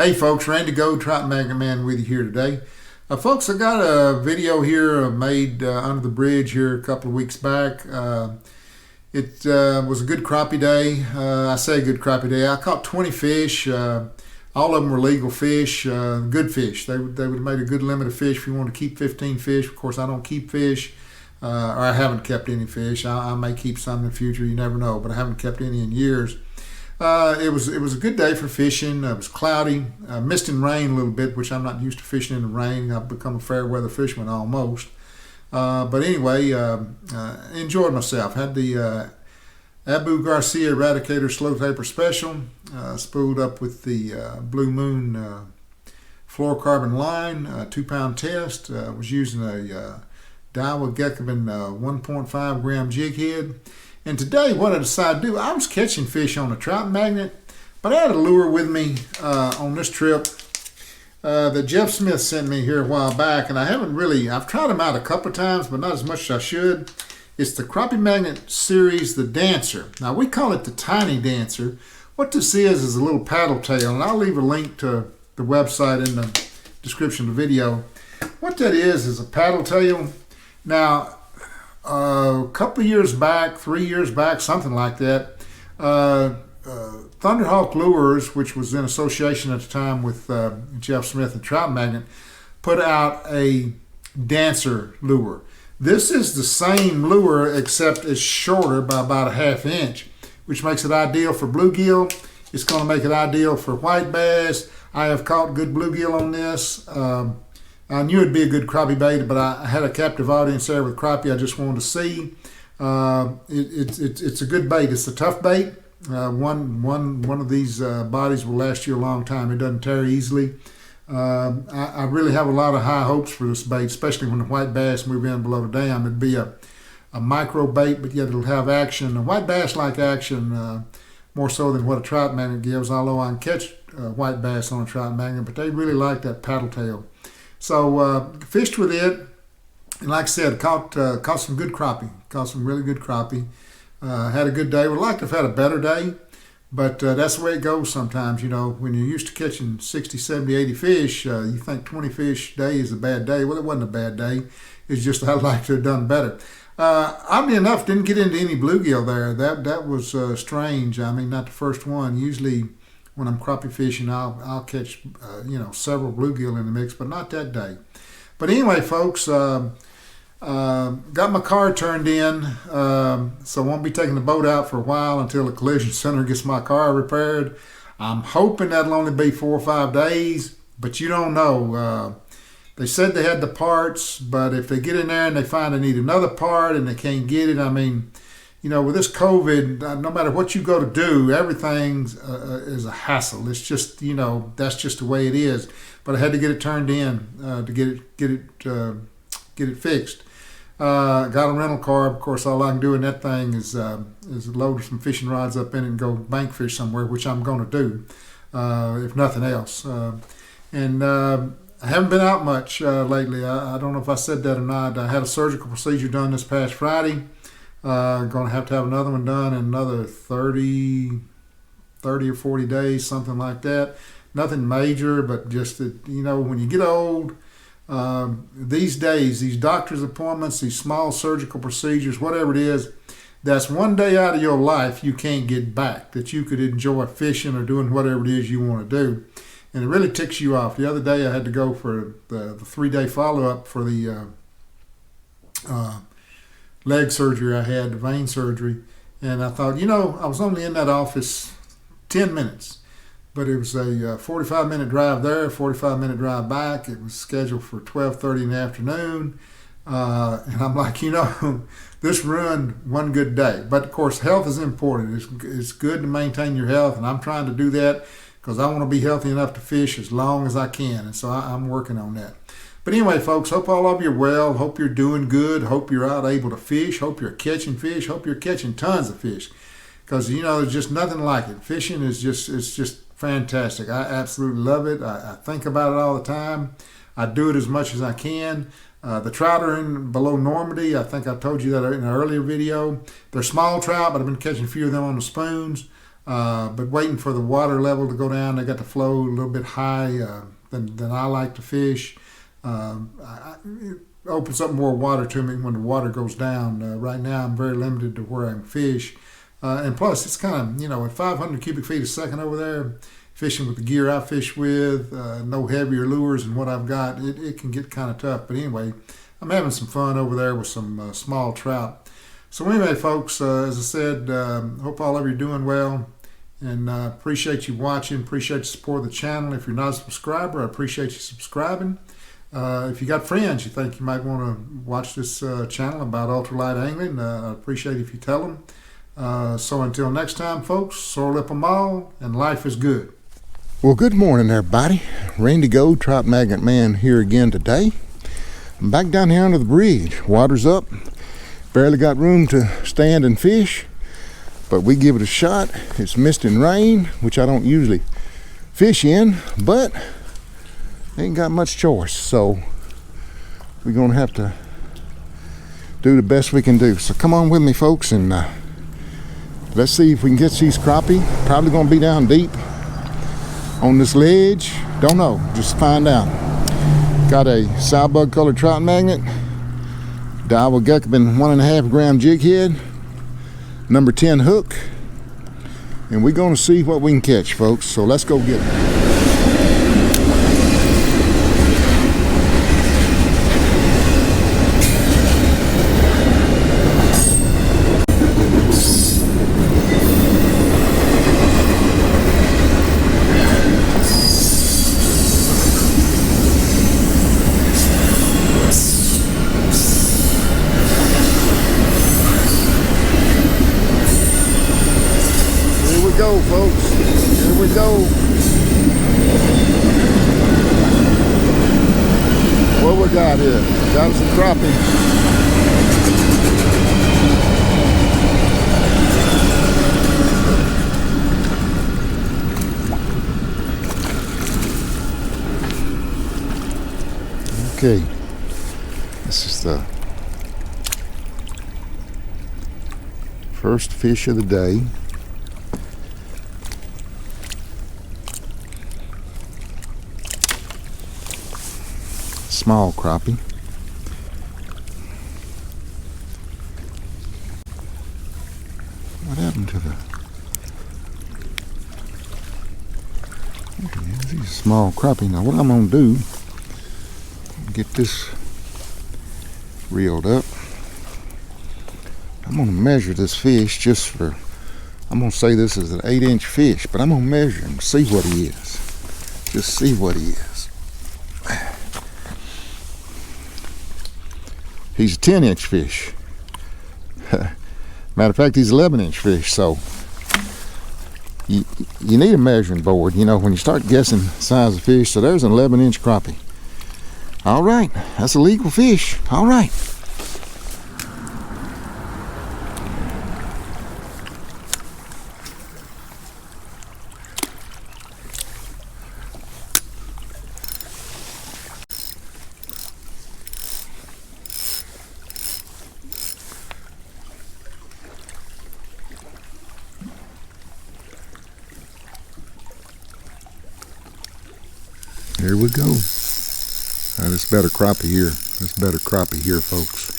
Hey folks, Randy Gold, Trout Magnet Man with you here today. Folks, I got a video here made under the bridge here a couple of weeks back. It was a good crappie day. I say good crappie day. I caught 20 fish. All of them were legal fish, good fish. They would have made a good limit of fish if you want to keep 15 fish. Of course, I don't keep fish, or I haven't kept any fish. I may keep some in the future, you never know, but I haven't kept any in years. It was a good day for fishing. It was cloudy, mist and rain a little bit, which I'm not used to fishing in the rain. I've become a fair weather fisherman almost. But anyway, enjoyed myself. Had the Abu Garcia Eradicator Slow Taper Special, spooled up with the Blue Moon fluorocarbon line, 2-pound test. Was using a Daiwa Gekkoven 1.5 gram jig head. And today what I decided to do, I was catching fish on a trout magnet, but I had a lure with me on this trip that Jeff Smith sent me here a while back, and I've tried them out a couple of times, but not as much as I should. It's the Crappie Magnet Series, the Dancer. Now we call it the Tiny Dancer. What this is a little paddle tail, and I'll leave a link to the website in the description of the video. What that is a paddle tail. Now, a couple of years back, 3 years back, something like that, Thunderhawk Lures, which was in association at the time with Jeff Smith and Trout Magnet, put out a Dancer lure. This is the same lure except it's shorter by about a ½ inch, which makes it ideal for bluegill. It's going to make it ideal for white bass. I have caught good bluegill on this. I knew it'd be a good crappie bait, but I had a captive audience there with crappie I just wanted to see. It's a good bait. It's a tough bait. One of these bodies will last you a long time. It doesn't tear easily. I really have a lot of high hopes for this bait, especially when the white bass move in below the dam. It'd be a micro bait, but yet it'll have action. A white bass like action more so than what a trout magnet gives, although I can catch white bass on a trout magnet, but they really like that paddle tail. So fished with it, and like I said, caught some good crappie, caught some really good crappie. Had a good day. Would like to have had a better day, but that's the way it goes sometimes. You know, when you're used to catching 60, 70, 80 fish, you think 20 fish a day is a bad day. Well, it wasn't a bad day. It's just I'd like to have done better. Oddly enough, didn't get into any bluegill there. That was strange. I mean, not the first one. Usually, when I'm crappie fishing, I'll catch several bluegill in the mix, but not that day. But anyway, folks, got my car turned in, so I won't be taking the boat out for a while until the collision center gets my car repaired. I'm hoping that'll only be 4 or 5 days, but you don't know. They said they had the parts, but if they get in there and they find they need another part and they can't get it, I mean, you know, with this COVID, no matter what you go to do, everything is a hassle. It's just, you know, that's just the way it is. But I had to get it turned in to get it fixed. Got a rental car. Of course, all I can do in that thing is load some fishing rods up in it and go bank fish somewhere, which I'm going to do, if nothing else. I haven't been out much lately. I don't know if I said that or not. I had a surgical procedure done this past Friday. Going to have another one done in another 30 or 40 days, something like that. Nothing major, but just that, you know, when you get old, these days, these doctor's appointments, these small surgical procedures, whatever it is, that's one day out of your life you can't get back, that you could enjoy fishing or doing whatever it is you want to do. And it really ticks you off. The other day I had to go for the 3-day follow-up for the leg surgery I had, the vein surgery, and I thought, you know, I was only in that office 10 minutes, but it was a 45-minute drive there, 45-minute drive back. It was scheduled for 12:30 in the afternoon, and I'm like, you know, this ruined one good day. But of course, health is important. It's good to maintain your health, and I'm trying to do that because I want to be healthy enough to fish as long as I can, and so I'm working on that. But anyway, folks, hope all of you are well. Hope you're doing good. Hope you're out able to fish. Hope you're catching fish. Hope you're catching tons of fish. Because, you know, there's just nothing like it. Fishing is just fantastic. I absolutely love it. I think about it all the time. I do it as much as I can. The trout are in below Normandy. I think I told you that in an earlier video. They're small trout, but I've been catching a few of them on the spoons. but waiting for the water level to go down. They got the flow a little bit high than I like to fish. It opens up more water to me when the water goes down. Right now I'm very limited to where I can fish. And plus it's kind of, at 500 cubic feet a second over there, fishing with the gear I fish with, no heavier lures than what I've got, it can get kind of tough. But anyway, I'm having some fun over there with some small trout. So anyway, folks, as I said, hope all of you are doing well. And appreciate you watching, appreciate the support of the channel. If you're not a subscriber, I appreciate you subscribing. If you got friends you think you might want to watch this channel about ultralight angling, I appreciate if you tell them. So until next time, folks, soar lip 'em all, and life is good. Well, good morning, everybody. Randy Go, Trout Magnet Man here again today. I'm back down here under the bridge. Water's up. Barely got room to stand and fish, but we give it a shot. It's mist and rain, which I don't usually fish in, but ain't got much choice, so we're gonna have to do the best we can do. So come on with me, folks, and let's see if we can get these crappie. Probably gonna be down deep on this ledge. Don't know, just find out. Got a sow bug colored trout magnet, Daiwa Geckman 1.5 gram jig head, number 10 hook, and we're gonna see what we can catch, folks. So let's go get it. Go, folks. Here we go. What we got here? Got some crappie. Okay. This is the first fish of the day. Small crappie. What happened to the... These are small crappie. Now what I'm going to do, get this reeled up. I'm going to measure this fish just for... I'm going to say this is an 8-inch fish, but I'm going to measure him, see what he is. Just see what he is. He's a 10-inch fish. Matter of fact, he's 11-inch fish. So you need a measuring board, when you start guessing the size of fish. So there's an 11-inch crappie. All right, that's a legal fish. All right. Here we go. Now this better crappie here. This better crappie here, folks.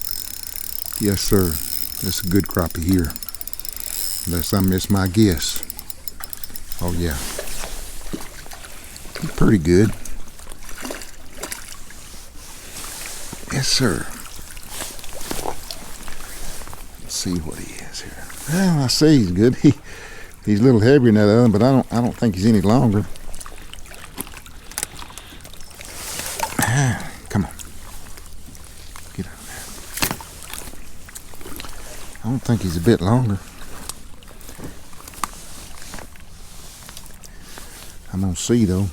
Yes, sir. This is a good crappie here. Unless I miss my guess. Oh yeah. Pretty good. Yes, sir. Let's see what he is here. Well, I see he's good. He's a little heavier than that other, but I don't think he's any longer. Come on. Get out there. I don't think he's a bit longer. I'm gonna see though.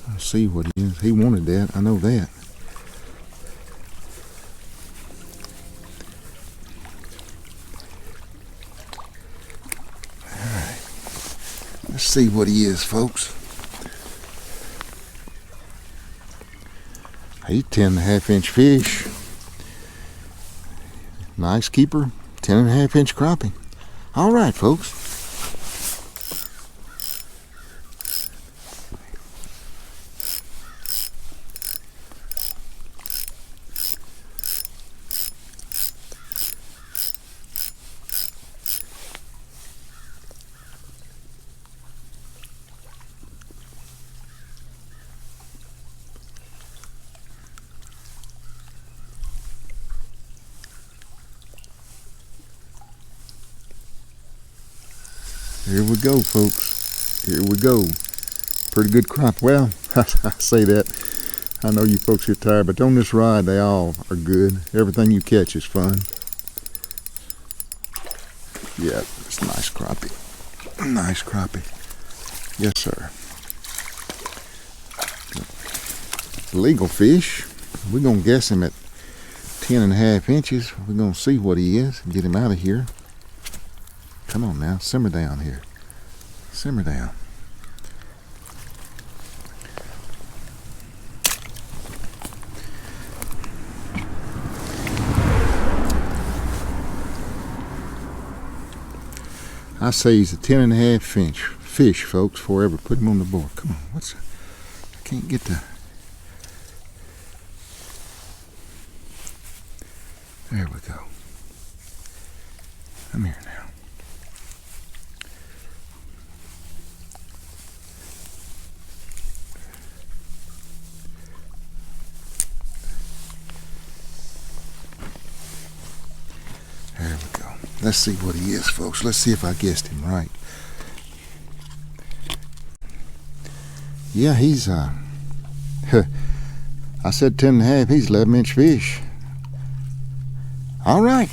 I'll see what he is. He wanted that, I know that. Alright. Let's see what he is, folks. He's 10.5-inch fish. Nice keeper, 10.5-inch crappie. All right, folks. Here we go, folks. Here we go. Pretty good crop. Well, I say that. I know you folks get tired, but on this ride, they all are good. Everything you catch is fun. Yeah, it's nice crappie. Nice crappie. Yes, sir. Legal fish. We're going to guess him at 10.5 inches. We're going to see what he is and get him out of here. Come on now, simmer down here. Simmer down. I say he's a 10.5 inch fish, folks, before I ever put him on the board. Come on, what's that? I can't get the... There we go. Come here now. There we go. Let's see what he is, folks. Let's see if I guessed him right. Yeah, he's I said 10.5. He's 11-inch fish. All right.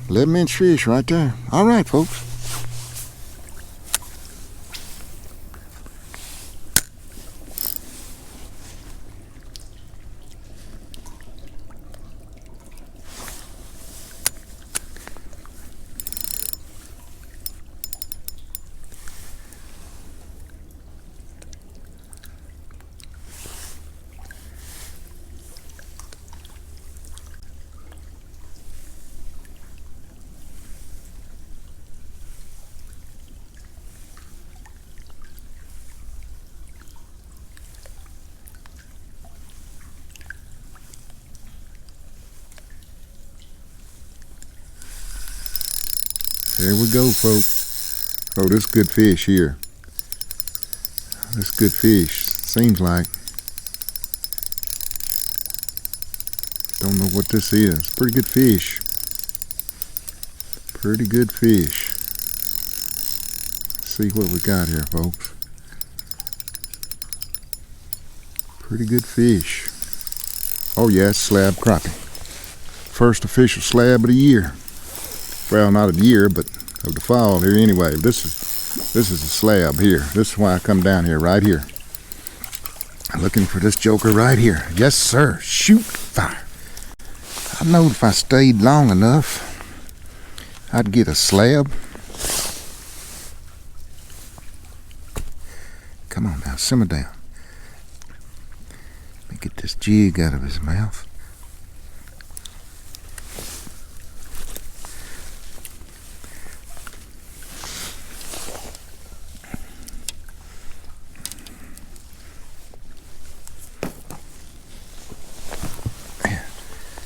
11-inch fish right there. All right, folks. There we go, folks. Oh, this good fish here. This good fish. Seems like. Don't know what this is. Pretty good fish. Pretty good fish. Let's see what we got here, folks. Pretty good fish. Oh yeah, it's slab crappie. First official slab of the year. Well, not of the year, but of the fall here anyway. This is a slab here. This is why I come down here, right here. I'm looking for this joker right here. Yes, sir. Shoot fire. I know if I stayed long enough, I'd get a slab. Come on now, simmer down. Let me get this jig out of his mouth.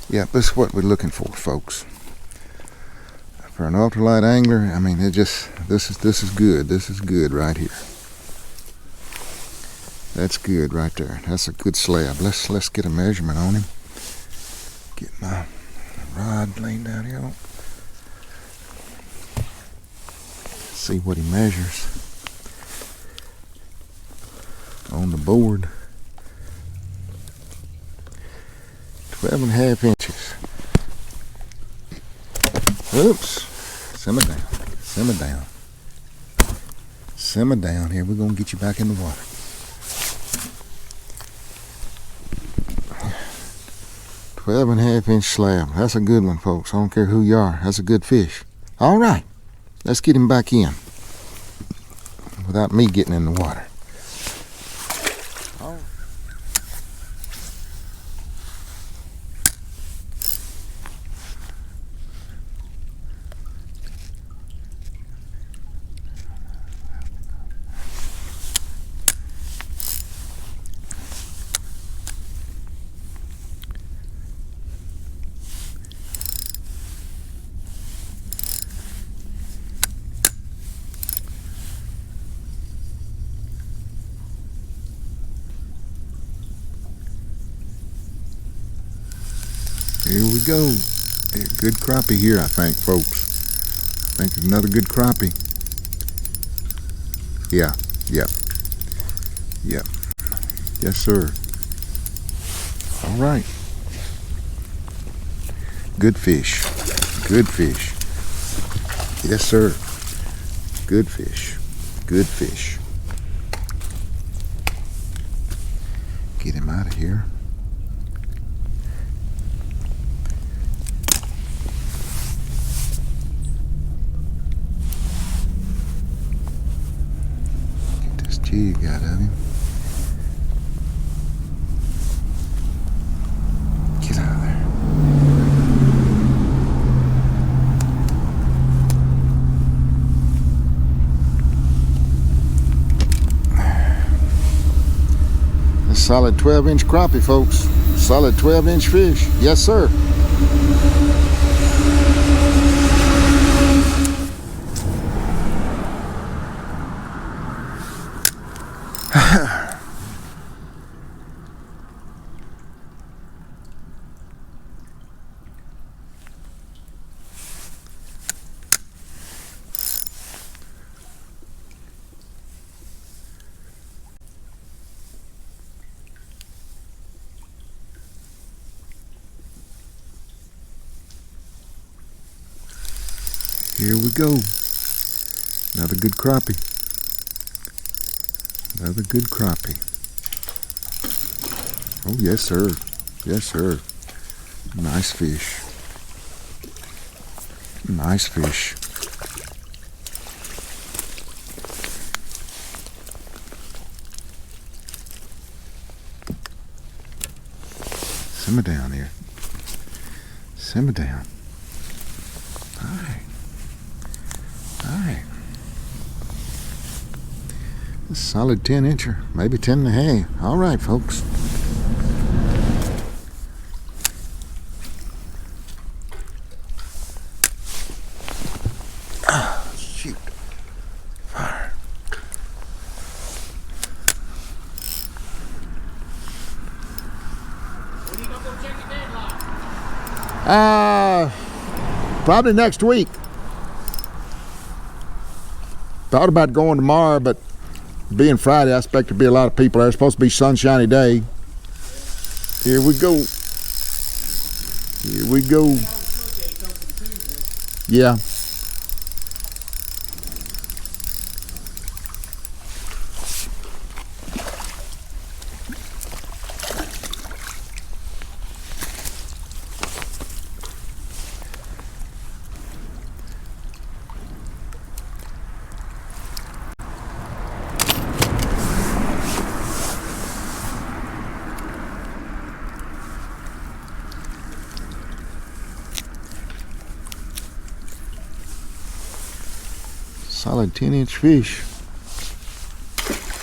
Yeah, this is what we're looking for, folks. For an ultralight angler, I mean, this is good. This is good right here. That's good right there. That's a good slab. Let's get a measurement on him. Get my rod laying down here. See what he measures on the board. 12.5 inches. Oops. Simmer down. Simmer down. Simmer down here. We're going to get you back in the water. "12.5 inch slab. That's a good one, folks. I don't care who you are. That's a good fish. All right. Let's get him back in without me getting in the water. Here we go. Good crappie here, I think, folks. think it's another good crappie. Yeah, yep. Yes, sir. All right. Good fish. Good fish. Yes, sir. Good fish. Good fish. Get him out of here. Get this jig out of him. Get out of there. A solid 12-inch crappie, folks. Solid 12-inch fish. Yes, sir. Here we go. Another good crappie. Another good crappie. Oh, yes, sir. Yes, sir. Nice fish. Nice fish. Simmer down here. Simmer down. All right. All right. A solid 10-incher, maybe 10 and a half. All right, folks. Ah, shoot. Fire. When you gonna go check your deadline? Probably next week. Thought about going tomorrow, but being Friday, I expect there'll be a lot of people there. It's supposed to be a sunshiny day. Here we go. Here we go. Yeah. Solid 10-inch fish.